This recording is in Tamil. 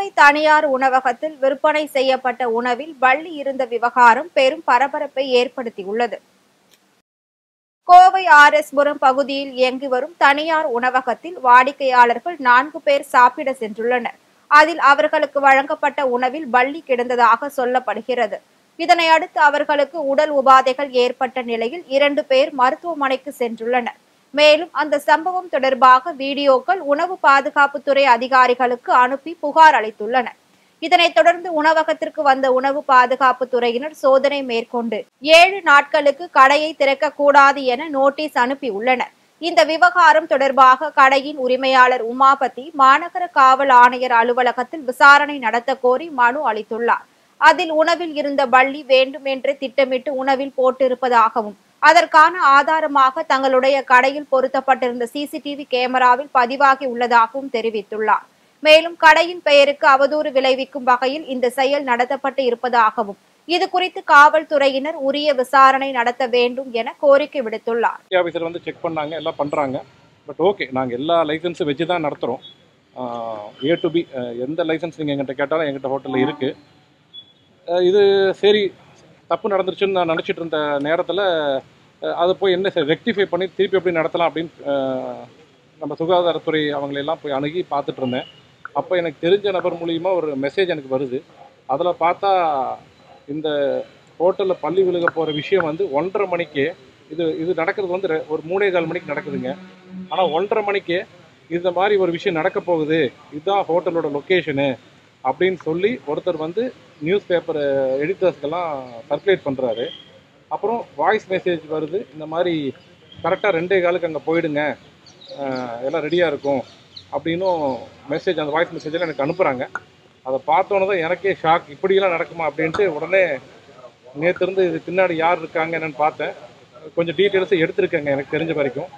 கோவை தனியார் உணவகத்தில் விற்பனை செய்யப்பட்ட உணவில் பல்லி இருந்த விவகாரம் பெரும் பரபரப்பை ஏற்படுத்தியுள்ளது. கோவை RS-புரம் பகுதியில் இயங்கி வரும் தனியார் உணவகத்தில் வாடிக்கையாளர்கள் 4 பேர் சாப்பிட சென்றுள்ளனர். அதில் அவர்களுக்கு வழங்கப்பட்ட உணவில் பல்லி கிடந்ததாக சொல்லப்படுகிறது. இதனையடுத்து அவர்களுக்கு உடல் உபாதைகள் ஏற்பட்ட நிலையில் 2 பேர் மருத்துவமனைக்கு சென்றுள்ளனர். மேலும் அந்த சம்பவம் தொடர்பாக வீடியோக்கள் உணவு பாதுகாப்புத்துறை அதிகாரிகளுக்கு அனுப்பி புகார் அளித்துள்ளனர். இதனைத் தொடர்ந்து உணவகத்திற்கு வந்த உணவு பாதுகாப்பு துறையினர் சோதனை மேற்கொண்டு 7 நாட்களுக்கு கடையை திறக்கக்கூடாது என நோட்டீஸ் அனுப்பியுள்ளனர். இந்த விவகாரம் தொடர்பாக கடையின் உரிமையாளர் உமாபதி மாநகர காவல் ஆணையர் அலுவலகத்தில் விசாரணை நடத்த கோரி மனு அளித்துள்ளார். அதில் உணவில் இருந்த பல்லி வேண்டுமென்றே திட்டமிட்டு உணவில் போட்டிருப்பதாகவும் அதற்கான ஆதாரமாக தங்களுடைய கடையில் பொருத்தப்பட்டிருந்த CCTV கேமராவில் பதிவாகி உள்ளதாகவும் தெரிவித்துள்ளார். மேலும் கடையின் பெயருக்கு அவதூறு விளைவிக்கும் வகையில் இந்த செயல் நடத்தப்பட்டு இருப்பதாகவும் இது குறித்து காவல்துறையினர் உரிய விசாரணை நடத்த வேண்டும் என கோரிக்கை விடுத்துள்ளார். ஆஃபீஸர் வந்து செக் பண்ணாங்க, எல்லாம் பண்ணுறாங்க. பட் ஓகே, நாங்கள் எல்லா லைசன்ஸும் வச்சு தான் நடத்துகிறோம். A to B எந்த லைசன்ஸ் நீங்கள் எங்கிட்ட கேட்டாலும் எங்கிட்ட ஹோட்டலில் இருக்குது. இது சரி தப்பு நடந்துருச்சுன்னு நான் நினச்சிட்டு இருந்த நேரத்தில் அதை போய் என்ன ரெக்டிஃபை பண்ணி திருப்பி எப்படி நடத்தலாம் அப்படின்னு நம்ம சுகாதாரத்துறை அவங்களெல்லாம் போய் அணுகி பார்த்துட்டு இருந்தேன். அப்போ எனக்கு தெரிஞ்ச நபர் மூலியமாக ஒரு மெசேஜ் எனக்கு வருது. அதில் பார்த்தா இந்த ஹோட்டலில் பல்லி விழுக போகிற விஷயம் வந்து 1:30 மணிக்கு இது நடக்கிறது வந்து ஒரு 3:15 மணிக்கு நடக்குதுங்க. ஆனால் 1:30 மணிக்கு இந்த மாதிரி ஒரு விஷயம் நடக்க போகுது, இதுதான் ஹோட்டலோட லொக்கேஷனு அப்படின்னு சொல்லி ஒருத்தர் வந்து நியூஸ் பேப்பர் எடிட்டர்ஸ்க்கெல்லாம் சர்க்குலேட் பண்ணுறாரு. அப்புறம் வாய்ஸ் மெசேஜ் வருது, இந்த மாதிரி கரெக்டாக 2:15 அங்கே போயிடுங்க, எல்லாம் ரெடியாக இருக்கும் அப்படின்னும் மெசேஜ், அந்த வாய்ஸ் மெசேஜெல்லாம் எனக்கு அனுப்புகிறாங்க. அதை பார்த்தோன்னே தான் எனக்கே ஷாக், இப்படியெல்லாம் நடக்குமா அப்படின்ட்டு உடனே நேற்று இருந்து இது பின்னாடி யார் இருக்காங்க என்னென்னு பார்த்தேன். கொஞ்சம் டீட்டெயில்ஸை எடுத்திருக்கேங்க எனக்கு தெரிஞ்ச வரைக்கும்.